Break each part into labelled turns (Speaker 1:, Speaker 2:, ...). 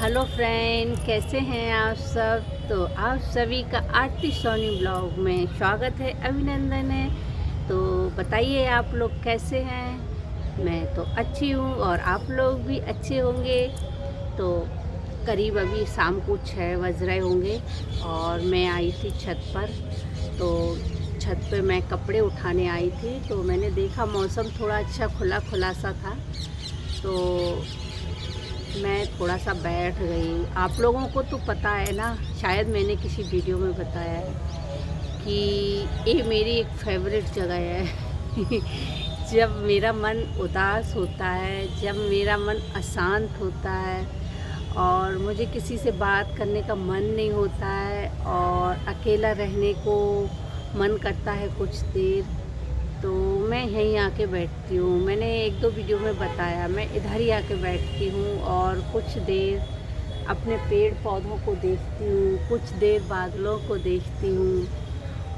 Speaker 1: Hello friend, कैसे हैं आप सब। तो आप सभी का आरती सोनी ब्लॉग में स्वागत है, अभिनंदन है। तो बताइए आप लोग कैसे हैं। मैं तो अच्छी हूँ और आप लोग भी अच्छे होंगे। तो करीब अभी शाम को 6 बज रहे होंगे और मैं आई थी छत पर। तो छत पे मैं कपड़े उठाने आई थी, तो मैंने देखा मौसम थोड़ा अच्छा खुला खुला सा था, तो मैं थोड़ा सा बैठ गई। आप लोगों को तो पता है ना, शायद मैंने किसी वीडियो में बताया है कि ये मेरी एक फेवरेट जगह है। जब मेरा मन उदास होता है, जब मेरा मन अशांत होता है और मुझे किसी से बात करने का मन नहीं होता है और अकेला रहने को मन करता है कुछ देर, तो मैं यहीं आके बैठती हूँ। मैंने एक दो वीडियो में बताया, मैं इधर ही आके बैठती हूँ और कुछ देर अपने पेड़ पौधों को देखती हूँ, कुछ देर बादलों को देखती हूँ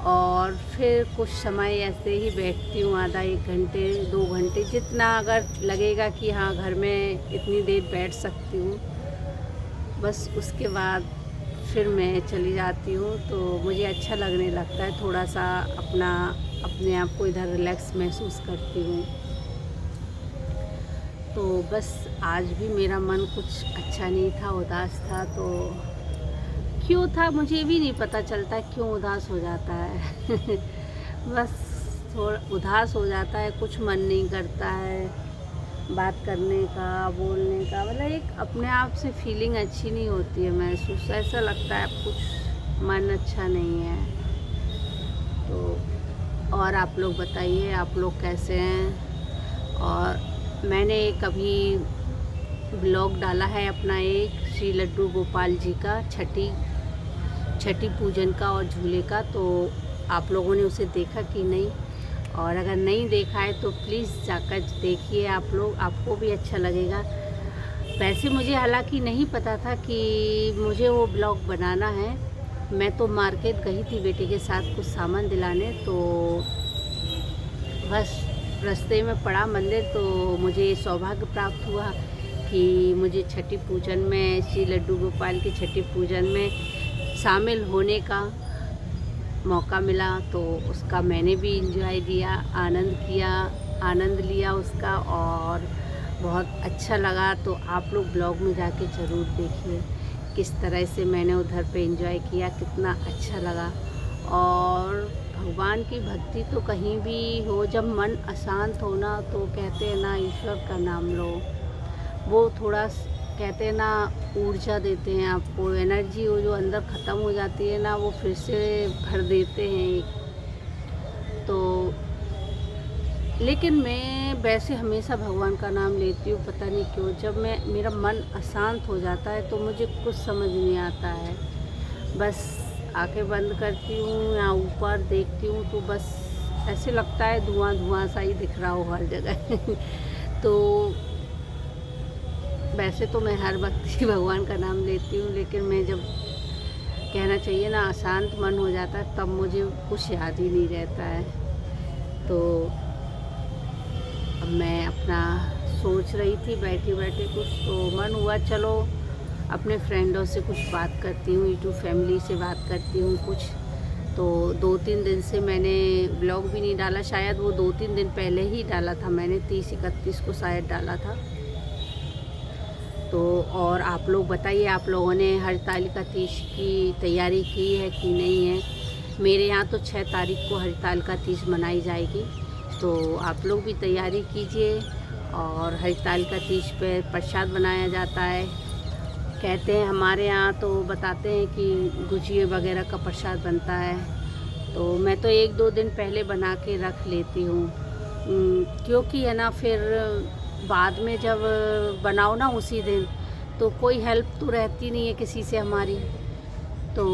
Speaker 1: और फिर कुछ समय ऐसे ही बैठती हूँ, आधा 1 घंटे 2 घंटे, जितना अगर लगेगा कि हाँ घर में इतनी देर बैठ सकती हूँ। बस उसके बाद फिर मैं चली जाती हूँ। तो मुझे अच्छा लगने लगता है, थोड़ा सा अपने आप को इधर रिलैक्स महसूस करती हूँ। तो बस आज भी मेरा मन कुछ अच्छा नहीं था, उदास था। तो क्यों था मुझे भी नहीं पता चलता क्यों उदास हो जाता है। बस थोड़ा उदास हो जाता है, कुछ मन नहीं करता है बात करने का, बोलने का, मतलब एक अपने आप से फीलिंग अच्छी नहीं होती है महसूस, ऐसा लगता है कुछ मन अच्छा नहीं है। तो और आप लोग बताइए, आप लोग कैसे हैं। और मैंने कभी ब्लॉग डाला है अपना एक श्री लड्डू गोपाल जी का छठी पूजन का और झूले का, तो आप लोगों ने उसे देखा कि नहीं। और अगर नहीं देखा है तो प्लीज़ जाकर देखिए आप लोग, आपको भी अच्छा लगेगा। वैसे मुझे हालांकि नहीं पता था कि मुझे वो ब्लॉग बनाना है। मैं तो मार्केट गई थी बेटे के साथ कुछ सामान दिलाने, तो बस रास्ते में पड़ा मंदिर, तो मुझे सौभाग्य प्राप्त हुआ कि मुझे छठी पूजन में, श्री लड्डू गोपाल के छठी पूजन में शामिल होने का मौका मिला। तो उसका मैंने भी एंजॉय किया, आनंद लिया उसका, और बहुत अच्छा लगा। तो आप लोग ब्लॉग में जाके ज़रूर देखिए किस तरह से मैंने उधर पे एंजॉय किया, कितना अच्छा लगा। और भगवान की भक्ति तो कहीं भी हो, जब मन अशांत हो ना, तो कहते हैं ना ईश्वर का नाम लो, वो थोड़ा कहते हैं ना ऊर्जा देते हैं आपको, एनर्जी वो जो अंदर ख़त्म हो जाती है ना, वो फिर से भर देते हैं। तो लेकिन मैं वैसे हमेशा भगवान का नाम लेती हूँ, पता नहीं क्यों। जब मेरा मन अशांत हो जाता है तो मुझे कुछ समझ नहीं आता है, बस आंखें बंद करती हूँ या ऊपर देखती हूँ तो बस ऐसे लगता है धुआं धुआं सा ही दिख रहा हो हर जगह। तो वैसे तो मैं हर वक्त ही भगवान का नाम लेती हूँ, लेकिन मैं जब कहना चाहिए ना अशांत मन हो जाता है, तब मुझे कुछ याद ही नहीं रहता है। तो अब मैं अपना सोच रही थी बैठे बैठे कुछ, तो मन हुआ चलो अपने फ्रेंडों से कुछ बात करती हूँ, यूट्यूब फैमिली से बात करती हूँ कुछ। तो 2-3 दिन से मैंने ब्लॉग भी नहीं डाला, शायद वो 2-3 दिन पहले ही डाला था मैंने, 30-31 को शायद डाला था। तो और आप लोग बताइए, आप लोगों ने हरतालिका तीज की तैयारी की है कि नहीं है। मेरे यहाँ तो 6 तारीख को हरतालिका तीज मनाई जाएगी, तो आप लोग भी तैयारी कीजिए। और हरतालिका तीज पे प्रसाद बनाया जाता है, कहते हैं हमारे यहाँ, तो बताते हैं कि गुजिया वगैरह का प्रसाद बनता है। तो मैं तो 1-2 दिन पहले बना के रख लेती हूँ, क्योंकि है ना फिर बाद में जब बनाओ ना उसी दिन, तो कोई हेल्प तो रहती नहीं है किसी से हमारी, तो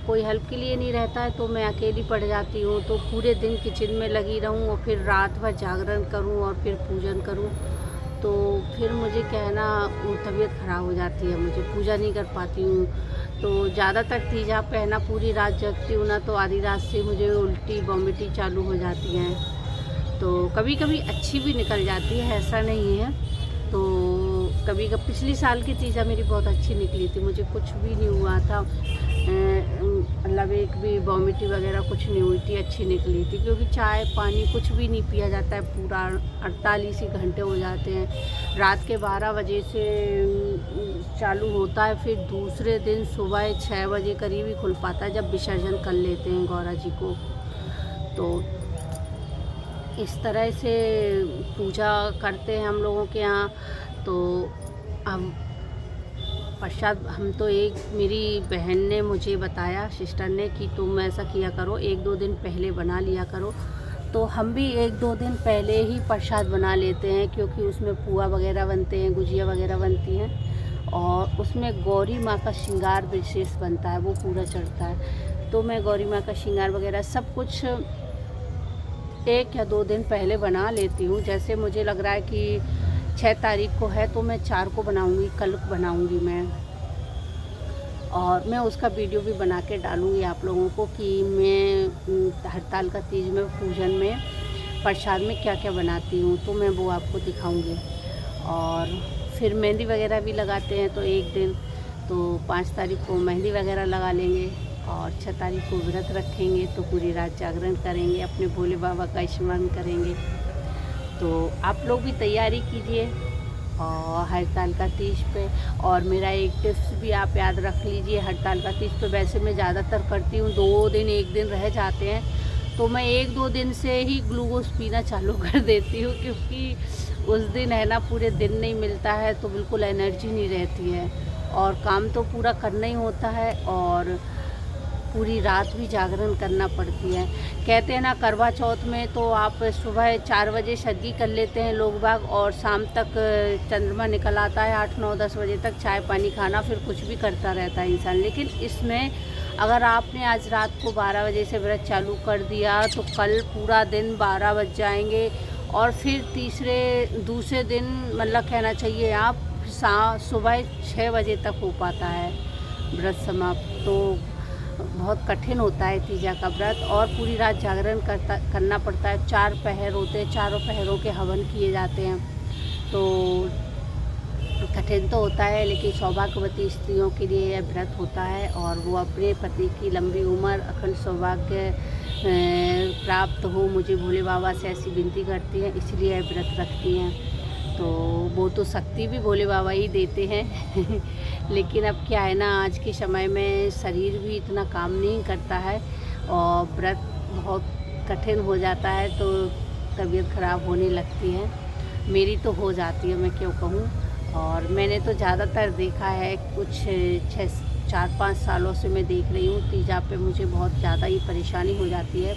Speaker 1: कोई हेल्प के लिए नहीं रहता है, तो मैं अकेली पड़ जाती हूँ। तो पूरे दिन किचन में लगी रहूँ और फिर रात भर जागरण करूँ और फिर पूजन करूँ, तो फिर मुझे क्या है ना तबीयत ख़राब हो जाती है, मुझे पूजा नहीं कर पाती हूँ। तो ज़्यादातर तीजा पे है ना पूरी रात जगती हूँ ना, तो आधी रात से मुझे उल्टी वॉमिटिंग चालू हो जाती हैं। तो कभी कभी अच्छी भी निकल जाती है, ऐसा नहीं है। तो कभी कभी पिछली साल की तीजा मेरी बहुत अच्छी निकली थी, मुझे कुछ भी नहीं हुआ था, मतलब एक भी वॉमिटिंग वगैरह कुछ नहीं हुई थी, अच्छी निकली थी। क्योंकि चाय पानी कुछ भी नहीं पिया जाता है, पूरा 48 ही घंटे हो जाते हैं। रात के 12 बजे से चालू होता है, फिर दूसरे दिन सुबह 6 बजे करीब ही खुल पाता है, जब विसर्जन कर लेते हैं गौरा जी को। तो इस तरह से पूजा करते हैं हम लोगों के यहाँ। तो हम प्रसाद, हम तो एक मेरी बहन ने मुझे बताया, सिस्टर ने, कि तुम ऐसा किया करो, 1-2 दिन पहले बना लिया करो। तो हम भी 1-2 दिन पहले ही प्रसाद बना लेते हैं, क्योंकि उसमें पुआ वगैरह बनते हैं, गुजिया वगैरह बनती हैं, और उसमें गौरी माँ का श्रृंगार विशेष बनता है, वो पूरा चढ़ता है। तो मैं गौरी माँ का श्रृंगार वगैरह सब कुछ 1 या 2 दिन पहले बना लेती हूँ। जैसे मुझे लग रहा है कि 6 तारीख को है, तो मैं 4 को बनाऊँगी, कल बनाऊँगी मैं। और मैं उसका वीडियो भी बना के डालूँगी आप लोगों को, कि मैं हड़ताल का तीज में पूजन में प्रसाद में क्या क्या बनाती हूँ, तो मैं वो आपको दिखाऊँगी। और फिर मेहंदी वगैरह भी लगाते हैं, तो एक दिन तो 5 तारीख को मेहंदी वगैरह लगा लेंगे, और 6 तारीख को व्रत रखेंगे, तो पूरी रात जागरण करेंगे, अपने भोले बाबा का स्मरण करेंगे। तो आप लोग भी तैयारी कीजिए और हड़ताल का तीज पे। और मेरा एक टिप्स भी आप याद रख लीजिए, हड़ताल का तीज तो वैसे मैं ज़्यादातर करती हूँ 2 दिन, 1 दिन रह जाते हैं, तो मैं 1-2 दिन से ही ग्लूकोज पीना चालू कर देती हूँ, क्योंकि उस दिन है ना, पूरे दिन नहीं मिलता है, तो बिल्कुल एनर्जी नहीं रहती है, और काम तो पूरा करना ही होता है, और पूरी रात भी जागरण करना पड़ती है। कहते हैं ना, करवा चौथ में तो आप सुबह 4 बजे सदगी कर लेते हैं लोग बाग, और शाम तक चंद्रमा निकल आता है, 8, 9, 10 बजे तक चाय पानी खाना, फिर कुछ भी करता रहता है इंसान। लेकिन इसमें अगर आपने आज रात को 12 बजे से व्रत चालू कर दिया, तो कल पूरा दिन 12 बज जाएंगे, और फिर दूसरे दिन मतलब कहना चाहिए आप सुबह 6 बजे तक हो पाता है व्रत समाप्त। तो बहुत कठिन होता है तीजा का व्रत, और पूरी रात जागरण करना पड़ता है। 4 पहर होते हैं, चारों पहरों के हवन किए जाते हैं, तो कठिन तो होता है, लेकिन सौभाग्यवती स्त्रियों के लिए यह व्रत होता है, और वो अपने पति की लंबी उम्र, अखंड सौभाग्य प्राप्त हो, मुझे भोले बाबा से ऐसी विनती करती हैं, इसलिए यह व्रत रखती हैं। तो वो तो शक्ति भी भोले बाबा ही देते हैं लेकिन अब क्या है ना, आज के समय में शरीर भी इतना काम नहीं करता है, और व्रत बहुत कठिन हो जाता है, तो तबीयत ख़राब होने लगती है। मेरी तो हो जाती है, मैं क्यों कहूँ। और मैंने तो ज़्यादातर देखा है, कुछ 4-5 सालों से मैं देख रही हूँ, तीजा पे मुझे बहुत ज़्यादा ही परेशानी हो जाती है।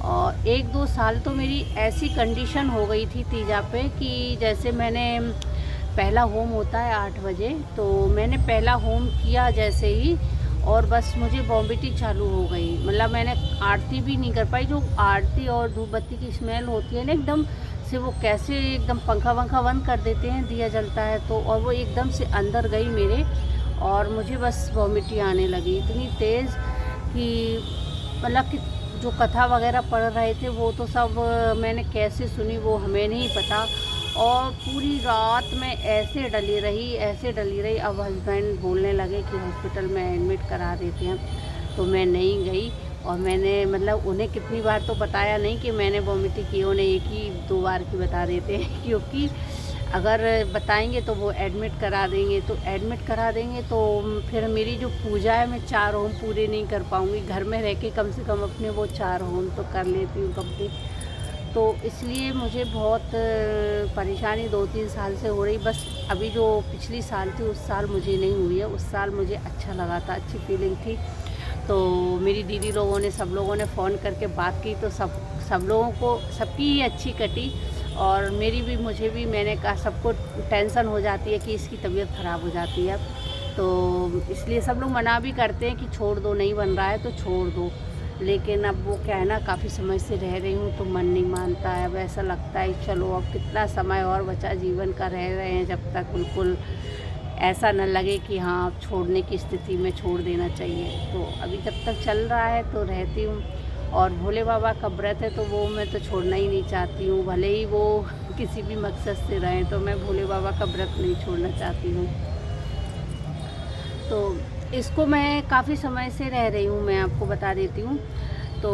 Speaker 1: और 1-2 साल तो मेरी ऐसी कंडीशन हो गई थी तीजा पे, कि जैसे मैंने पहला होम होता है 8 बजे, तो मैंने पहला होम किया जैसे ही, और बस मुझे वॉमिटिंग चालू हो गई। मतलब मैंने आरती भी नहीं कर पाई। जो आरती और धूप बत्ती की स्मेल होती है ना, एकदम से वो कैसे एकदम पंखा वंखा बंद कर देते हैं, दिया जलता है तो, और वो एकदम से अंदर गई मेरे, और मुझे बस वॉमिटिंग आने लगी इतनी तेज़ कि मतलब कि जो कथा वगैरह पढ़ रहे थे वो तो सब मैंने कैसे सुनी वो हमें नहीं पता, और पूरी रात में ऐसे डली रही। अब हस्बैंड बोलने लगे कि हॉस्पिटल में एडमिट करा देते हैं, तो मैं नहीं गई। और मैंने मतलब उन्हें कितनी बार तो बताया नहीं कि मैंने वॉमिटिंग की, उन्हें 1-2 बार की बता देते हैं क्योंकि अगर बताएंगे तो वो एडमिट करा देंगे तो फिर मेरी जो पूजा है, मैं 4 होम पूरे नहीं कर पाऊँगी। घर में रह के कम से कम अपने वो 4 होम तो कर लेती हूँ कंप्लीट। तो इसलिए मुझे बहुत परेशानी 2-3 साल से हो रही। बस अभी जो पिछली साल थी उस साल मुझे नहीं हुई है, उस साल मुझे अच्छा लगा था, अच्छी फीलिंग थी। तो मेरी दीदी लोगों ने, सब लोगों ने फ़ोन करके बात की, तो सब लोगों को, सबकी ही अच्छी कटी, और मेरी भी, मुझे भी। मैंने कहा, सबको टेंशन हो जाती है कि इसकी तबीयत ख़राब हो जाती है, तो इसलिए सब लोग मना भी करते हैं कि छोड़ दो, नहीं बन रहा है तो छोड़ दो। लेकिन अब वो क्या है ना, काफ़ी समय से रह रही हूँ तो मन नहीं मानता है। अब ऐसा लगता है चलो अब कितना समय और बचा जीवन का, रह रहे हैं जब तक बिल्कुल ऐसा न लगे कि हाँ अब छोड़ने की स्थिति में छोड़ देना चाहिए। तो अभी जब तक चल रहा है तो रहती हूँ। और भोले बाबा का व्रत है तो वो मैं तो छोड़ना ही नहीं चाहती हूँ, भले ही वो किसी भी मकसद से रहें, तो मैं भोले बाबा का व्रत नहीं छोड़ना चाहती हूँ। तो इसको मैं काफ़ी समय से रह रही हूँ, मैं आपको बता देती हूँ। तो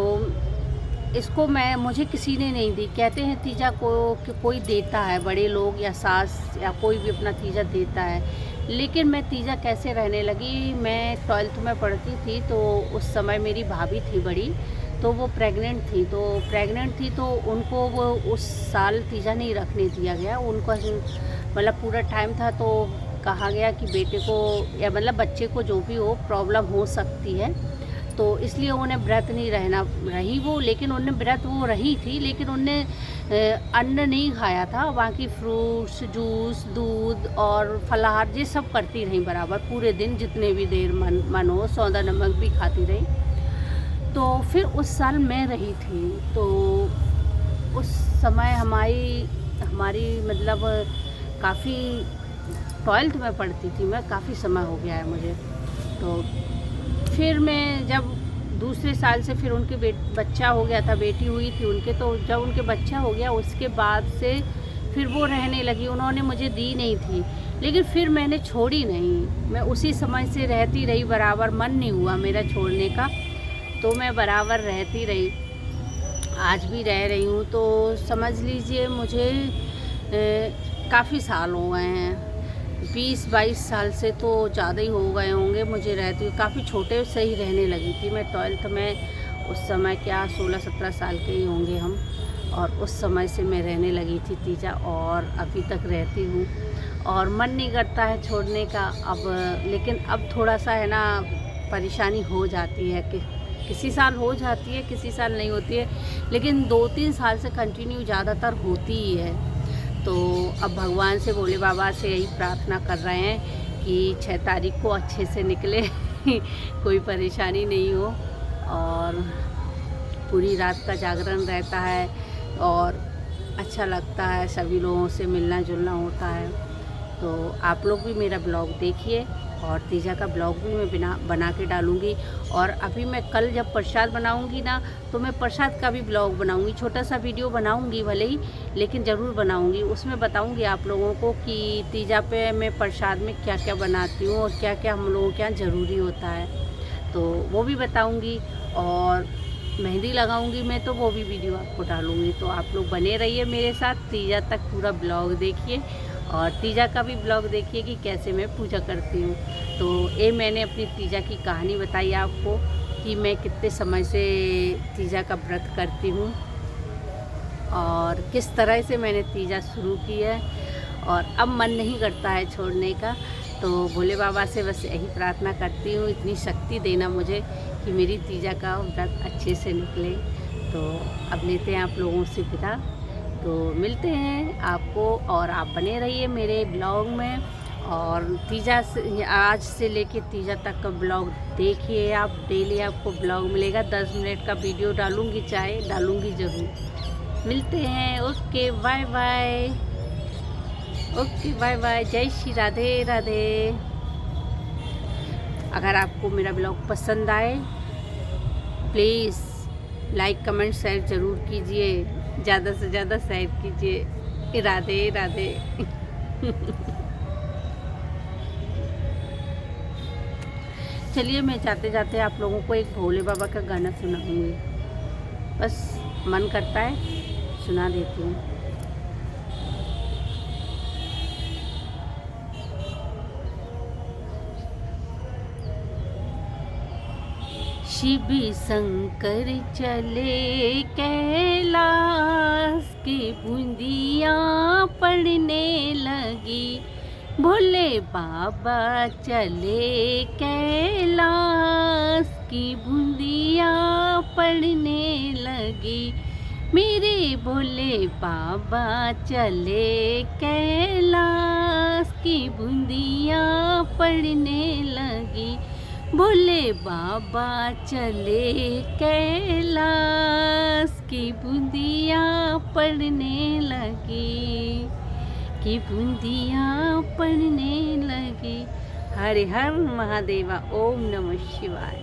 Speaker 1: इसको मुझे किसी ने नहीं दी। कहते हैं तीजा को कि कोई देता है, बड़े लोग या सास या कोई भी अपना तीजा देता है। लेकिन मैं तीजा कैसे रहने लगी, मैं 12th में पढ़ती थी, तो उस समय मेरी भाभी थी बड़ी, तो वो प्रेग्नेंट थी, तो उनको वो उस साल तीजा नहीं रखने दिया गया। उनको मतलब पूरा टाइम था, तो कहा गया कि बेटे को या मतलब बच्चे को जो भी हो प्रॉब्लम हो सकती है, तो इसलिए उन्हें व्रत नहीं रही वो। लेकिन उन्हें व्रत वो रही थी, लेकिन उनने अन्न नहीं खाया था। बाकी फ्रूट्स, जूस, दूध और फलाहार ये सब करती रही बराबर पूरे दिन, जितने भी देर मन हो। सौंधा नमक भी खाती रही। तो फिर उस साल मैं रही थी, तो उस समय हमारी मतलब काफ़ी 12th में पढ़ती थी मैं, काफ़ी समय हो गया है मुझे। तो फिर मैं जब दूसरे साल से फिर उनके बच्चा हो गया था, बेटी हुई थी उनके, तो जब उनके बच्चा हो गया उसके बाद से फिर वो रहने लगी। उन्होंने मुझे दी नहीं थी, लेकिन फिर मैंने छोड़ी नहीं, मैं उसी समय से रहती रही बराबर। मन नहीं हुआ मेरा छोड़ने का, तो मैं बराबर रहती रही, आज भी रह रही हूँ। तो समझ लीजिए मुझे काफ़ी साल हो गए हैं, 20-22 साल से तो ज़्यादा ही हो गए होंगे मुझे रहती हूँ। काफ़ी छोटे से ही रहने लगी थी मैं 12th में। उस समय क्या 16-17 साल के ही होंगे हम, और उस समय से मैं रहने लगी थी तीजा, और अभी तक रहती हूँ। और मन नहीं करता है छोड़ने का अब, लेकिन अब थोड़ा सा है ना परेशानी हो जाती है कि किसी साल हो जाती है, किसी साल नहीं होती है, लेकिन 2-3 साल से कंटिन्यू ज़्यादातर होती ही है। तो अब भगवान से, भोले बाबा से यही प्रार्थना कर रहे हैं कि 6 तारीख को अच्छे से निकले कोई परेशानी नहीं हो। और पूरी रात का जागरण रहता है और अच्छा लगता है, सभी लोगों से मिलना जुलना होता है। तो आप लोग भी मेरा ब्लॉग देखिए, और तीजा का ब्लॉग भी मैं बना के डालूँगी। और अभी मैं कल जब प्रसाद बनाऊँगी ना, तो मैं प्रसाद का भी ब्लॉग बनाऊँगी, छोटा सा वीडियो बनाऊँगी भले ही, लेकिन ज़रूर बनाऊँगी। उसमें बताऊँगी आप लोगों को कि तीजा पे मैं प्रसाद में क्या क्या बनाती हूँ और क्या क्या हम लोगों के यहाँ ज़रूरी होता है, तो वो भी बताऊँगी। और मेहंदी लगाऊंगी मैं, तो वो भी वीडियो आपको डालूँगी। तो आप लोग बने रहिए मेरे साथ, तीजा तक पूरा ब्लॉग देखिए, और तीजा का भी ब्लॉग देखिए कि कैसे मैं पूजा करती हूँ। तो ये मैंने अपनी तीजा की कहानी बताई आपको कि मैं कितने समय से तीजा का व्रत करती हूँ और किस तरह से मैंने तीजा शुरू की है, और अब मन नहीं करता है छोड़ने का। तो भोले बाबा से बस यही प्रार्थना करती हूँ, इतनी शक्ति देना मुझे कि मेरी तीजा का व्रत अच्छे से निकले। तो अब लेते हैं आप लोगों से विदा, तो मिलते हैं आपको, और आप बने रहिए मेरे ब्लॉग में। और तीजा से, आज से लेके तीजा तक का ब्लॉग देखिए आप, डेली आपको ब्लॉग मिलेगा। 10 मिनट का वीडियो डालूँगी, चाहे डालूँगी ज़रूर। मिलते हैं, okay bye bye, okay bye bye, जय श्री राधे राधे। अगर आपको मेरा ब्लॉग पसंद आए, प्लीज़ लाइक कमेंट शेयर ज़रूर कीजिए, ज़्यादा से ज़्यादा शेयर कीजिए। राधे राधे चलिए, मैं जाते जाते आप लोगों को एक भोले बाबा का गाना सुनाऊंगी, बस मन करता है सुना देती हूँ। शिव शंकर चले कैलाश की बूंदियाँ पड़ने लगी, भोले बाबा चले कैलाश की बूंदियाँ पड़ने लगी, मेरे भोले बाबा चले कैलाश की बूंदियाँ पड़ने लगी, भोले बाबा चले कैलाश की बूंदियाँ पड़ने लगी, की बूंदियाँ पड़ने लगी। हरे हर महादेवा, ओम नमः शिवाय।